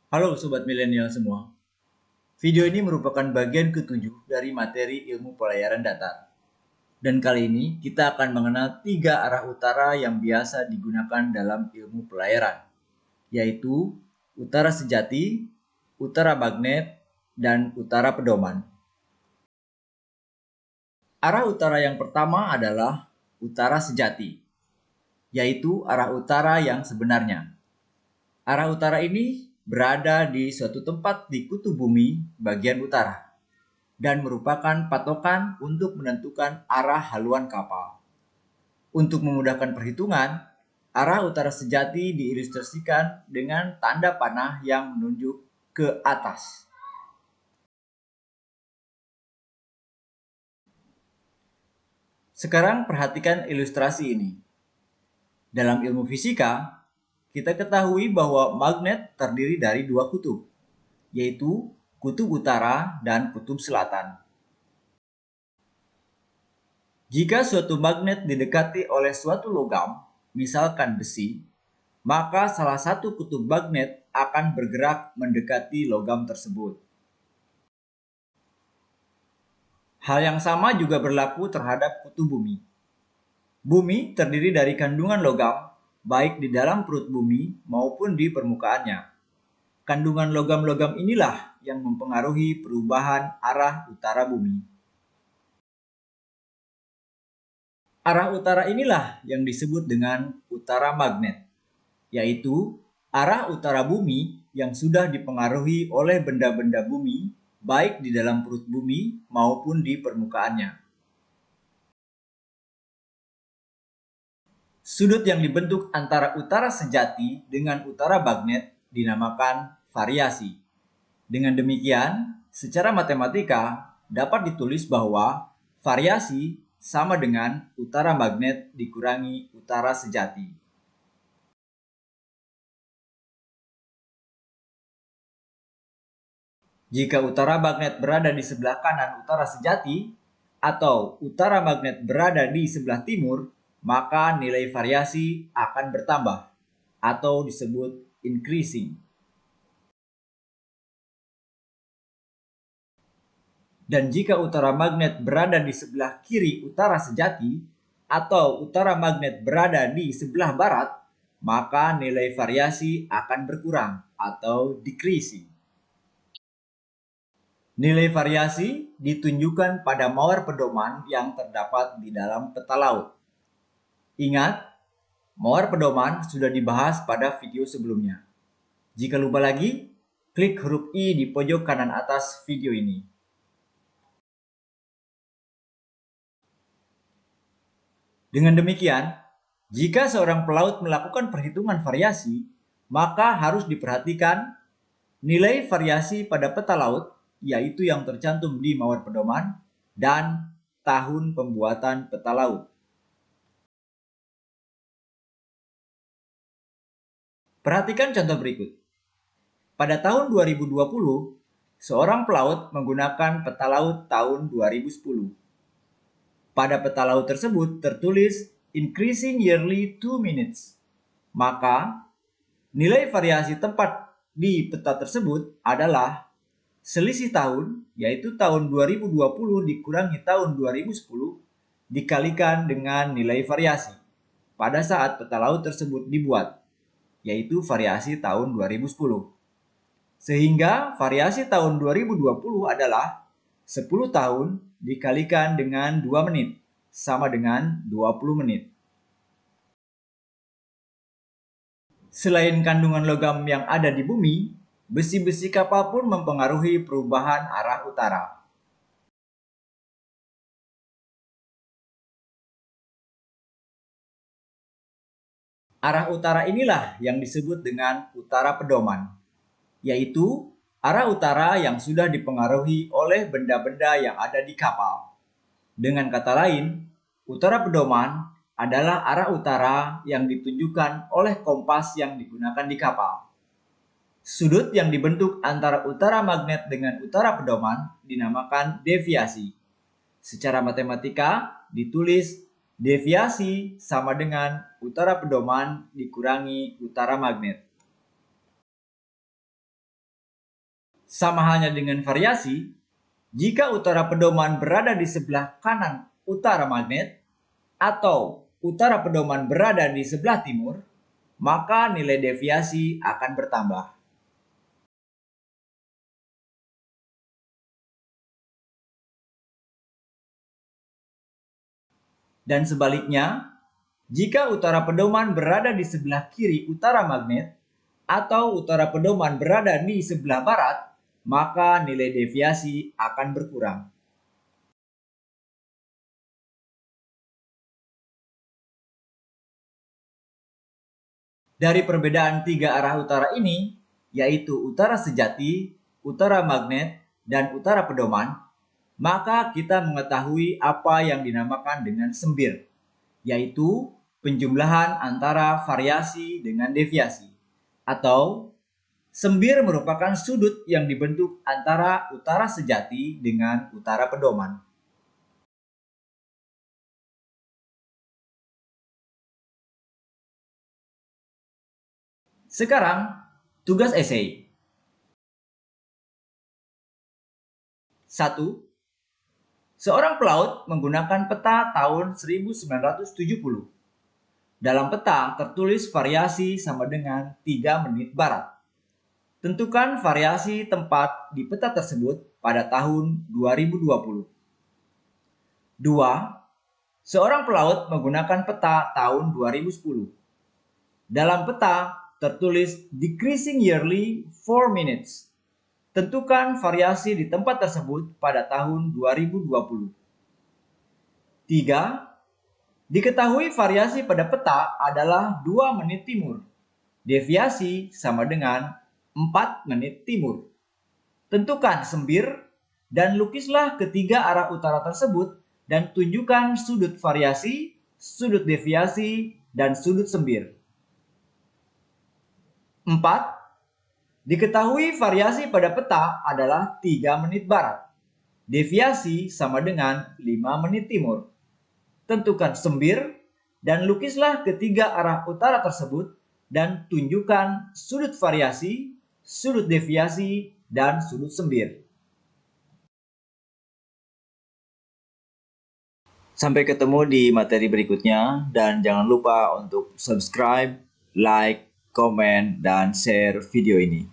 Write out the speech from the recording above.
Halo Sobat Milenial semua. Video ini merupakan bagian ketujuh dari materi ilmu pelayaran datar. Dan kali ini kita akan mengenal 3 arah utara yang biasa digunakan dalam ilmu pelayaran, yaitu utara sejati, utara magnet, dan utara pedoman. Arah utara yang pertama adalah utara sejati, yaitu arah utara yang sebenarnya. Arah utara ini berada di suatu tempat di kutub bumi bagian utara dan merupakan patokan untuk menentukan arah haluan kapal. Untuk memudahkan perhitungan, arah utara sejati diilustrasikan dengan tanda panah yang menunjuk ke atas. Sekarang perhatikan ilustrasi ini. Dalam ilmu fisika, kita ketahui bahwa magnet terdiri dari 2 kutub, yaitu kutub utara dan kutub selatan. Jika suatu magnet didekati oleh suatu logam, misalkan besi, maka salah satu kutub magnet akan bergerak mendekati logam tersebut. Hal yang sama juga berlaku terhadap kutub bumi. Bumi terdiri dari kandungan logam, baik di dalam perut bumi maupun di permukaannya. Kandungan logam-logam inilah yang mempengaruhi perubahan arah utara bumi. Arah utara inilah yang disebut dengan utara magnet, yaitu arah utara bumi yang sudah dipengaruhi oleh benda-benda bumi, baik di dalam perut bumi maupun di permukaannya. Sudut yang dibentuk antara utara sejati dengan utara magnet dinamakan variasi. Dengan demikian, secara matematika dapat ditulis bahwa variasi sama dengan utara magnet dikurangi utara sejati. Jika utara magnet berada di sebelah kanan utara sejati, atau utara magnet berada di sebelah timur, maka nilai variasi akan bertambah, atau disebut increasing. Dan jika utara magnet berada di sebelah kiri utara sejati, atau utara magnet berada di sebelah barat, maka nilai variasi akan berkurang, atau decreasing. Nilai variasi ditunjukkan pada mawar pedoman yang terdapat di dalam peta laut. Ingat, mawar pedoman sudah dibahas pada video sebelumnya. Jika lupa lagi, klik huruf I di pojok kanan atas video ini. Dengan demikian, jika seorang pelaut melakukan perhitungan variasi, maka harus diperhatikan nilai variasi pada peta laut, yaitu yang tercantum di mawar pedoman, dan tahun pembuatan peta laut. Perhatikan contoh berikut. Pada tahun 2020, seorang pelaut menggunakan peta laut tahun 2010. Pada peta laut tersebut tertulis increasing yearly 2 minutes. Maka, nilai variasi tempat di peta tersebut adalah selisih tahun, yaitu tahun 2020 dikurangi tahun 2010, dikalikan dengan nilai variasi pada saat peta laut tersebut dibuat, yaitu variasi tahun 2010. Sehingga variasi tahun 2020 adalah 10 tahun dikalikan dengan 2 menit, sama dengan 20 menit. Selain kandungan logam yang ada di bumi, besi-besi kapal pun mempengaruhi perubahan arah utara. Arah utara inilah yang disebut dengan utara pedoman, yaitu arah utara yang sudah dipengaruhi oleh benda-benda yang ada di kapal. Dengan kata lain, utara pedoman adalah arah utara yang ditunjukkan oleh kompas yang digunakan di kapal. Sudut yang dibentuk antara utara magnet dengan utara pedoman dinamakan deviasi. Secara matematika ditulis deviasi sama dengan utara pedoman dikurangi utara magnet. Sama halnya dengan variasi, jika utara pedoman berada di sebelah kanan utara magnet atau utara pedoman berada di sebelah timur, maka nilai deviasi akan bertambah. Dan sebaliknya, jika utara pedoman berada di sebelah kiri utara magnet atau utara pedoman berada di sebelah barat, maka nilai deviasi akan berkurang. Dari perbedaan tiga arah utara ini, yaitu utara sejati, utara magnet, dan utara pedoman, maka kita mengetahui apa yang dinamakan dengan sembir, yaitu penjumlahan antara variasi dengan deviasi, atau sembir merupakan sudut yang dibentuk antara utara sejati dengan utara pedoman. Sekarang, tugas esai. 1. Seorang pelaut menggunakan peta tahun 1970. Dalam peta tertulis variasi sama dengan 3 menit barat. Tentukan variasi tempat di peta tersebut pada tahun 2020. 2. Seorang pelaut menggunakan peta tahun 2010. Dalam peta tertulis decreasing yearly 4 minutes. Tentukan variasi di tempat tersebut pada tahun 2020. 3. Diketahui variasi pada peta adalah 2 menit timur. Deviasi sama dengan 4 menit timur. Tentukan sembir dan lukislah ketiga arah utara tersebut dan tunjukkan sudut variasi, sudut deviasi, dan sudut sembir. 4. Diketahui variasi pada peta adalah 3 menit barat. Deviasi sama dengan 5 menit timur. Tentukan sembir dan lukislah ketiga arah utara tersebut dan tunjukkan sudut variasi, sudut deviasi, dan sudut sembir. Sampai ketemu di materi berikutnya dan jangan lupa untuk subscribe, like, komen, dan share video ini.